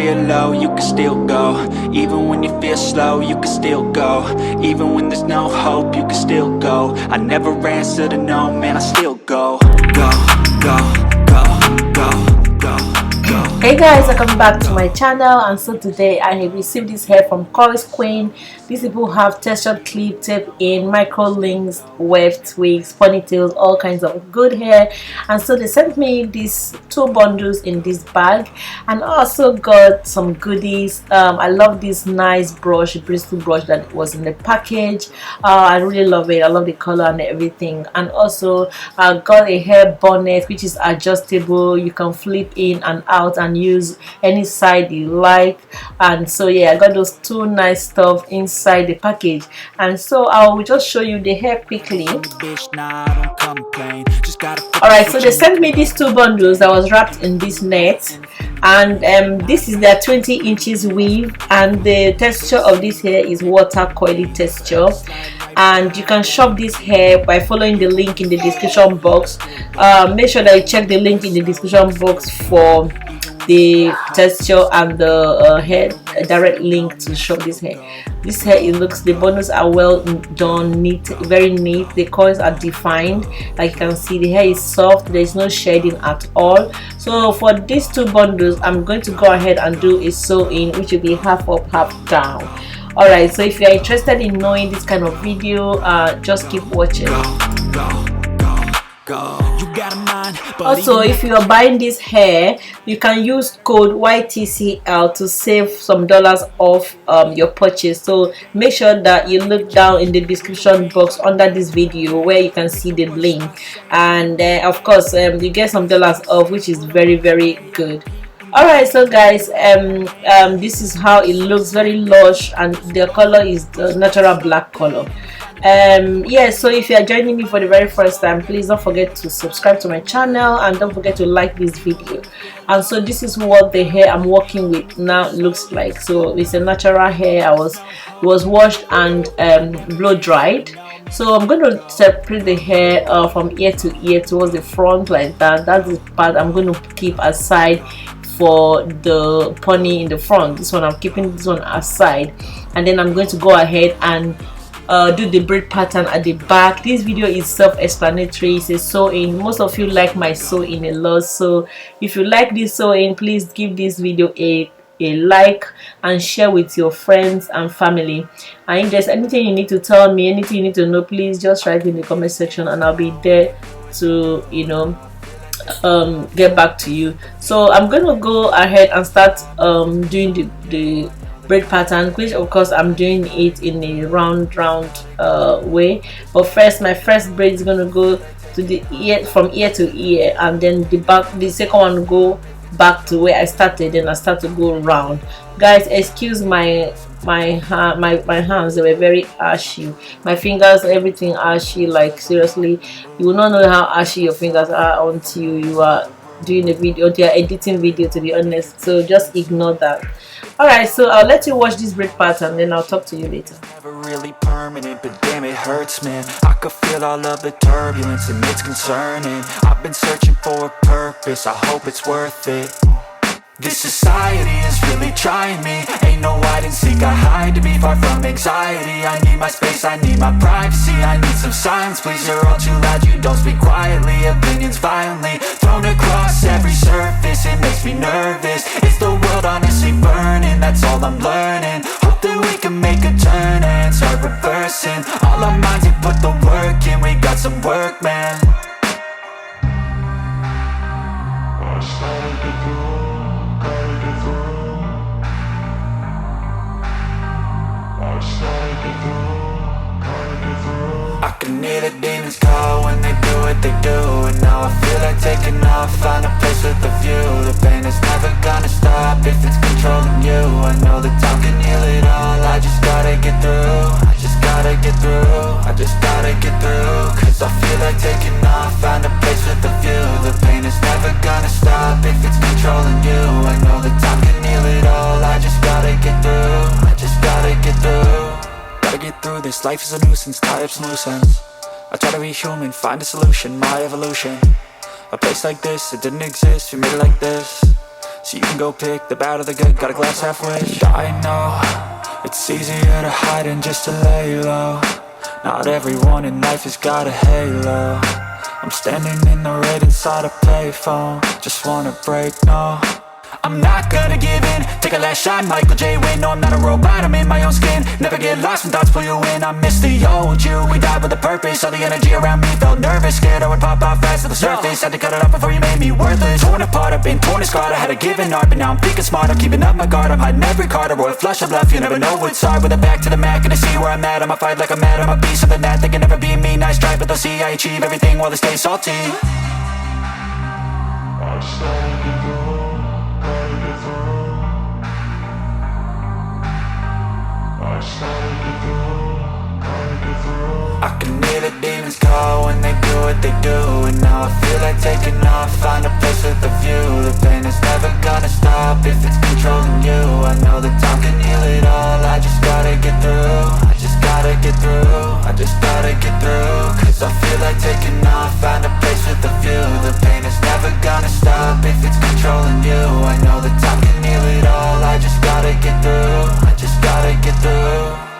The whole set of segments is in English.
real low, you can still go. Even when you feel slow, you can still go. Even when there's no hope, you can still go. I never answer to no, man, I still go. Go, go, go, go, go, go. Hey guys, welcome back to my channel. And so today I have received this hair from Curlsqueen. These people have textured clip, tape in, micro links, weft wigs, ponytails, all kinds of good hair. And so they sent me these 2 bundles in this bag, and also got some goodies. I love this nice brush, bristle brush that was in the package. I really love it. I love the color and everything. And also I got a hair bonnet which is adjustable. You can flip in and out and use any side you like. And so yeah, I got those 2 nice stuff inside the package, and so I will just show you the hair quickly. Alright, so they sent me these 2 bundles that was wrapped in this net, and this is their 20 inches weave, and the texture of this hair is water coily texture. And you can shop this hair by following the link in the description box. Make sure that you check the link in the description box for the texture and the hair direct link to shop this hair. This hair, the bundles are well done, neat, very neat. The coils are defined, like you can see. The hair is soft, there is no shading at all. So for these 2 bundles, I'm going to go ahead and do a sew in, which will be half up, half down. Alright, so if you are interested in knowing this kind of video, just keep watching. Also, if you are buying this hair, you can use code YTCL to save some dollars off your purchase. So make sure that you look down in the description box under this video where you can see the link, and of course you get some dollars off, which is very good. Alright, so guys, this is how it looks, very lush, and the color is the natural black color. Yeah, so if you are joining me for the very first time, please don't forget to subscribe to my channel, and don't forget to like this video. And so this is what the hair I'm working with now looks like. So it's a natural hair. It was washed and blow dried. So I'm going to separate the hair from ear to ear towards the front like that. That's the part I'm going to keep aside for the pony in the front. This one I'm keeping this one aside, and then I'm going to go ahead and do the braid pattern at the back. This video is self-explanatory. It's a sew-in. Most of you like my sew-in a lot, so if you like this sew-in, please give this video a like and share with your friends and family. And if there's anything you need to tell me, anything you need to know, please just write in the comment section, and I'll be there to, you know, get back to you. So I'm gonna go ahead and start doing the braid pattern, which of course I'm doing it in a round way. But first, my first braid is gonna go to the ear, from ear to ear, and then the second one will go back to where I started. Then I start to go round. Guys, excuse my hands, they were very ashy. My fingers, everything ashy. Like seriously, you will not know how ashy your fingers are until you are doing a video, until you are editing video, to be honest. So just ignore that. Alright, so I'll let you watch this braid pattern, then I'll talk to you later. Never really permanent, but damn it hurts, man. I could feel all of the turbulence, and it's concerning. I've been searching for a purpose, I hope it's worth it. This society is really trying me. Ain't no hide and seek, I hide to be far from anxiety. I need my space, I need my privacy. I need some silence, please, you're all too loud. You don't speak quietly, opinions violently thrown across every surface. It makes me nervous. Is the world honestly burning? That's all I'm learning. Hope that we can make a turn and start reversing. All our minds have put the work in. We got some work, man. I can hear the demons call when they do what they do. And now I feel like taking off, find a place with a view. The pain is never gonna stop if it's controlling you. I know that time can heal it all. I just gotta get through. I just gotta get through. I just gotta get through. Cause I feel like taking off, find a place with a view. The pain is never gonna stop if it's controlling you. I know that time can heal it all. I just gotta get through. I just gotta get through. Gotta get through this, life is a nuisance, tie up some loose ends. I try to be human, find a solution, my evolution. A place like this, it didn't exist, we made it like this. So you can go pick the bad or the good, got a glass halfway. I know it's easier to hide than just to lay low. Not everyone in life has got a halo. I'm standing in the red inside a payphone. Just wanna break, no, I'm not gonna give in. Take a last shot, Michael J. Win. No, I'm not a robot, I'm in my own skin. Never get lost when thoughts pull you in. I miss the old you, we died with a purpose. All the energy around me felt nervous. Scared I would pop out fast to the surface. Had to cut it off before you made me worthless. Torn apart, I've been torn and scarred. I had a given art, but now I'm thinking smart. I'm keeping up my guard, I'm hiding every card. A royal flush of love, you never know what's hard. With a back to the mat, gonna see where I'm at. I'ma fight like I'm mad, I'ma be something that they can never be me. Nice try, but they'll see I achieve everything while they stay salty. I started to go. I can hear the demons call when they do what they do. And now I feel like taking off, find a place with a view. The pain is never gonna stop if it's controlling you. I know that time can heal it all, I just gotta get through. I just gotta get through, I just gotta get through. Cause I feel like taking off, find a place with a view. The pain is never gonna stop if it's controlling you. I know that time can heal it all, I just gotta get through. I just gotta get through.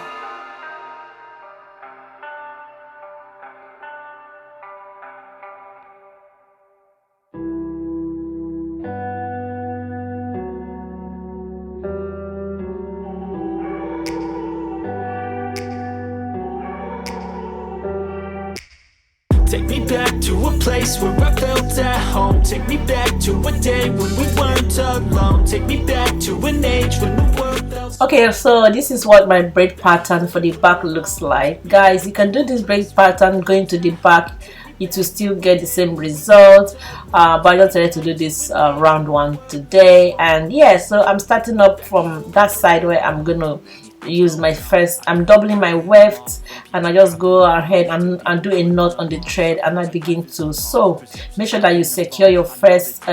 Take me back to a place where I felt at home. Take me back to a day when we weren't alone. Take me back to an age when the world felt... Okay, so this is what my braid pattern for the back looks like. Guys, you can do this braid pattern going to the back, it will still get the same result, but I just decided to do this round one today. And yeah, so I'm starting up from that side where I'm gonna use my first, I'm doubling my weft, and I just go ahead and do a knot on the thread, and I begin to sew. Make sure that you secure your first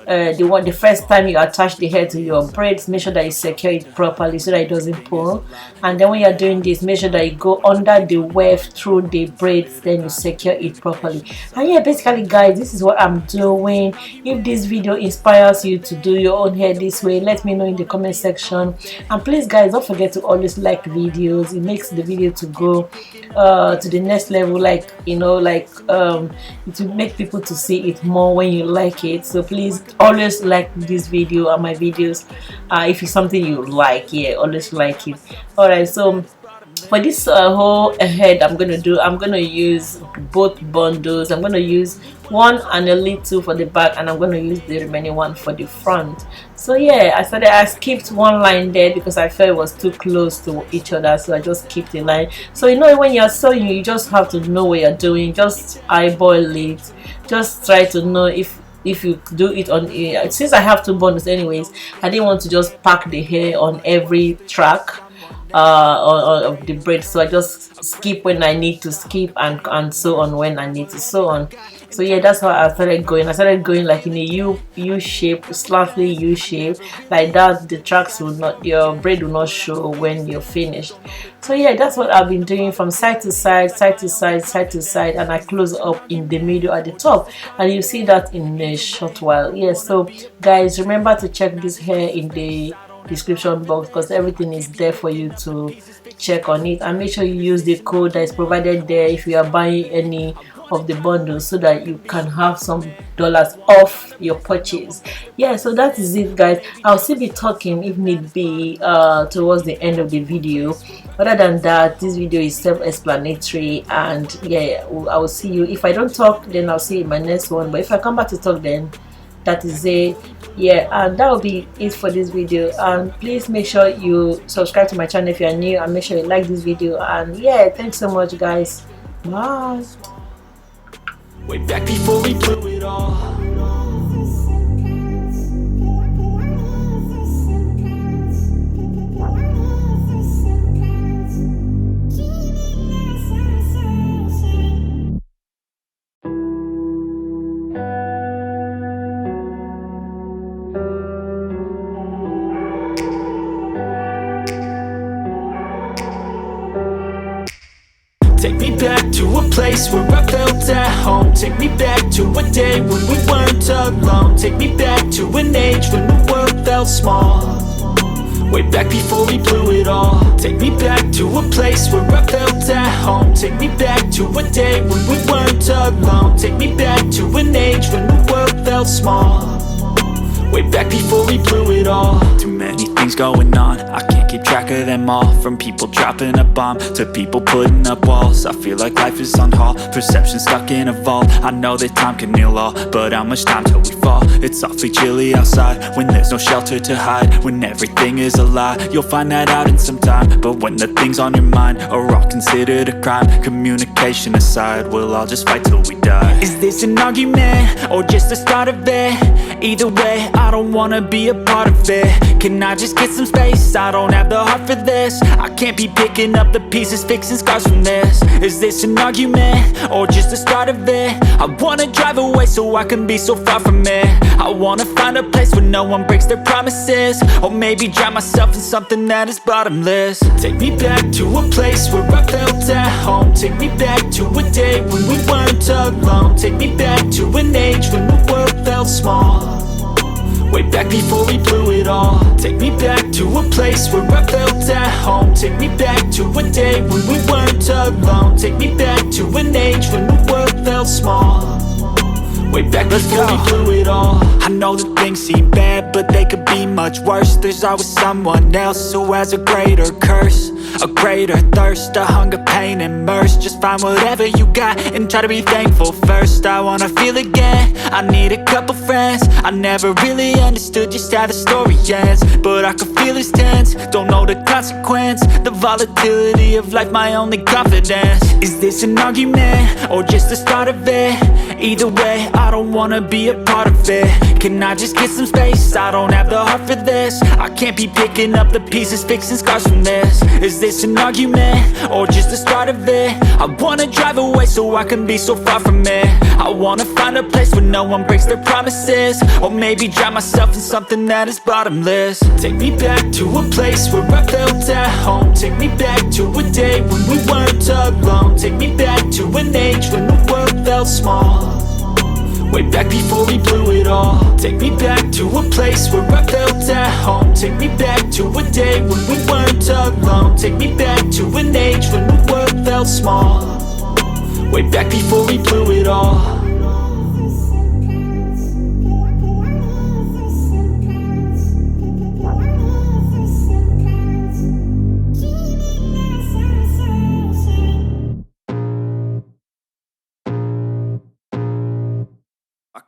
the first time you attach the hair to your braids, make sure that you secure it properly so that it doesn't pull. And then when you're doing this, make sure that you go under the weft through the braids, then you secure it properly. And yeah, basically guys, this is what I'm doing. If this video inspires you to do your own hair this way, let me know in the comment section. And please guys, don't forget to always like videos. It makes the video to go to the next level, like, you know, like it will make people to see it more when you like it. So please always like this video and my videos if it's something you like. Yeah, always like it. All right, so for this whole head I'm gonna use both bundles. I'm gonna use one and a little for the back, and I'm gonna use the remaining one for the front. So yeah, I skipped one line there because I felt it was too close to each other, so I just skipped a line. So you know, when you're sewing, you just have to know what you're doing. Just eyeball it, just try to know if you do it on since I have two bundles anyways, I didn't want to just pack the hair on every track of the braid, so I just skip when I need to skip and sew on when I need to sew on. So yeah, that's how I started going. I started going like in a U shape, slightly U shape, like that. The tracks will not, your braid will not show when you're finished. So yeah, that's what I've been doing from side to side, side to side, side to side, and I close up in the middle at the top, and you see that in a short while. Yeah, so guys, remember to check this hair in the description box because everything is there for you to check on it, and make sure you use the code that is provided there if you are buying any of the bundles, so that you can have some dollars off your purchase. Yeah, so that is it guys. I'll still be talking if need be towards the end of the video. Other than that, this video is self-explanatory, and yeah, I will see you. If I don't talk, then I'll see you in my next one, but if I come back to talk, then that is it. Yeah, and that will be it for this video. And please make sure you subscribe to my channel if you are new, and make sure you like this video. And yeah, thanks so much guys. Bye. Way back before we blew it all. Take me back to a place where I felt at home. Take me back to a day when we weren't alone. Take me back to an age when the world felt small. Way back before we blew it all. Take me back to a place where I felt at home. Take me back to a day when we weren't alone. Take me back to an age when the world felt small. Way back before we blew it all. Too many things going on, I can't keep track of them all. From people dropping a bomb to people putting up walls. I feel like life is on hold, perception stuck in a vault. I know that time can heal all, but how much time till we fall? It's awfully chilly outside when there's no shelter to hide. When everything is a lie, you'll find that out in some time. But when the things on your mind are all considered a crime, communication aside, we'll all just fight till we die. Is this an argument or just the start of it? Either way, I don't wanna be a part of it. Can I just get some space? I don't have the heart for this. I can't be picking up the pieces, fixing scars from this. Is this an argument or just the start of it? I wanna drive away so I can be so far from it. I wanna find a place where no one breaks their promises. Or maybe drown myself in something that is bottomless. Take me back to a place where I felt at home. Take me back to a day when we weren't alone. Take me back to an age when the world felt small. Way back before we blew it all. Take me back to a place where I felt at home. Take me back to a day when we weren't alone. Take me back to an age when the world felt small. Way back before we blew it all. I know that things seem bad, but they could be much worse. There's always someone else who has a greater curse, a greater thirst, a hunger, pain, and mercy. Just find whatever you got and try to be thankful first. I wanna feel again, I need a couple friends. I never really understood just how the story ends, but I can feel it's tense, don't know the consequence. The volatility of life, my only confidence. Is this an argument or just the start of it? Either way, I don't wanna be a part of it. Can I just get some space? I don't have the heart for this. I can't be picking up the pieces, fixing scars from this. Is this an argument or just the start of it? I wanna drive away so I can be so far from it. I wanna find a place where no one breaks their promises. Or maybe drown myself in something that is bottomless. Take me back to a place where I felt at home. Take me back to a day when we weren't alone. Take me back to an age when the world felt small. Way back before we blew it all. Take me back to a place where I felt at home. Take me back to a day when we weren't alone. Take me back to an age when the world felt small. Way back before we blew it all.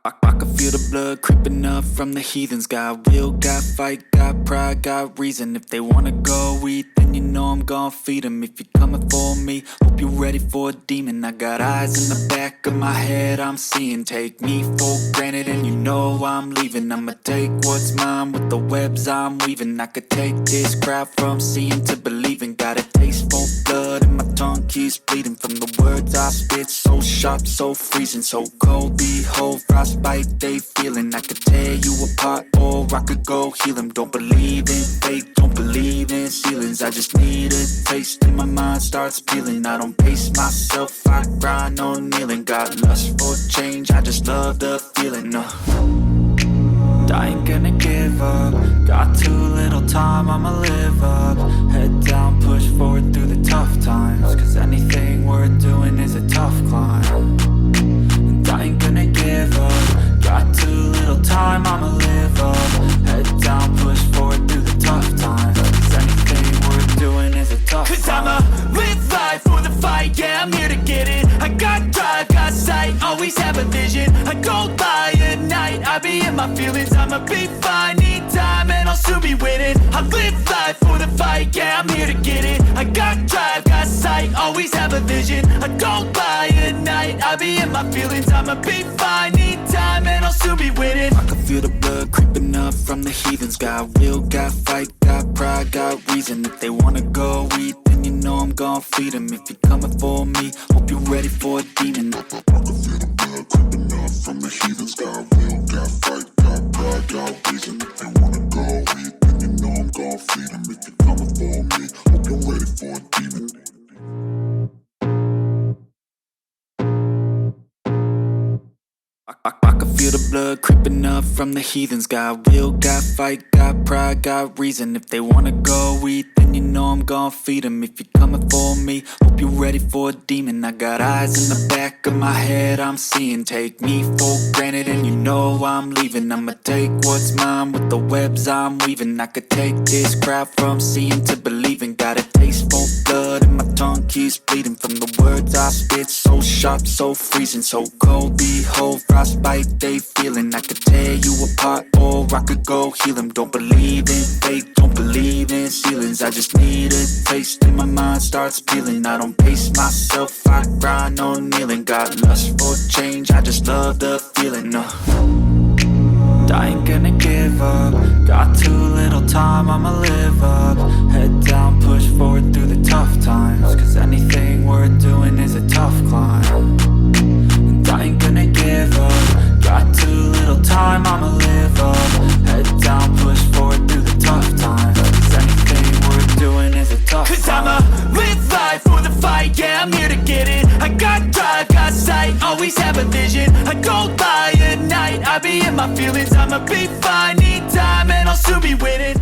I can feel the blood creeping up from the heathens. Got will, got fight, got pride, got reason. If they wanna go eat, then you know I'm gon' feed them. If you're coming for me, hope you're ready for a demon. I got eyes in the back of my head, I'm seeing. Take me for granted and you know I'm leaving. I'ma take what's mine with the webs I'm weaving. I could take this crowd from seeing to believing. Got a taste for blood and my tongue keeps bleeding. From the words I spit, so sharp, so freezing. So cold, behold, frostbite they feeling. I could tear you apart or I could go heal them. Don't believe in fate, don't believe in ceilings. I just need a taste and my mind starts peeling. I don't pace myself, I grind on kneeling. Got lust for change, I just love the feeling. I ain't gonna give up. Got too little time, I'ma live up. Head down, push forward through the tough times. Cause anything worth doing is a tough climb. And I ain't gonna give up. Got too little time, I'ma live up. Head down, push forward through the tough times. Cause anything worth doing is a tough climb. Cause I'ma live life for the fight, yeah, I'm here to get it. I got drive, got sight, always have a vision. I go by at night, I be in my feelings. I'ma be fine, need time and I'll soon be winning. I live life for the fight, yeah, I'm here to get it. I got drive, got sight, always have a vision. I go by at night, I be in my feelings. I'ma be fine, need time and I'll soon be winning. I can feel the blood creeping up from the heathens. Got will, got fight, got pride, got reason. If they wanna go eat, then you know I'm gon' feed them. If you're coming for me, hope you're ready for a demon. I can feel the blood creeping up from the heathens. Got will, got fight, got pride, got reason. If they wanna go eat, then you know I'm gon' feed them. If you're coming for me, hope you're ready for a demon. blood creeping up from the heathens. Got will, got fight, got pride, got reason. If they wanna go eat, then you know I'm gon' feed them. If you're coming for me, hope you're ready for a demon. I got eyes in the back of my head, I'm seeing. Take me for granted and you know I'm leaving. I'ma take what's mine with the webs I'm weaving. I could take this crowd from seeing to believing. Got a taste for blood and my tongue keeps bleeding from the words I spit. So sharp, so freezing, so cold. Behold, frostbite they feeling. I could tear you apart or I could go heal them. Don't believe in fate, don't believe in ceilings. I just need a taste and my mind starts peeling. I don't pace myself, I grind on kneeling. Got lust for change, I just love the feeling. I ain't gonna give up. Got too little time, I'ma live up. Head down, push forward through the tough times. Cause anything worth doing is a tough climb. And I ain't gonna give up. Got too little time, I'ma live up. Head down, push forward through the tough times. Cause anything worth doing is a tough climb. Cause I'ma live life for the fight, yeah, I'm here to get it. I got drive, got sight, always have a vision. I don't lie at night, I be in my feelings. I'ma be fine, need time, and I'll soon be winning.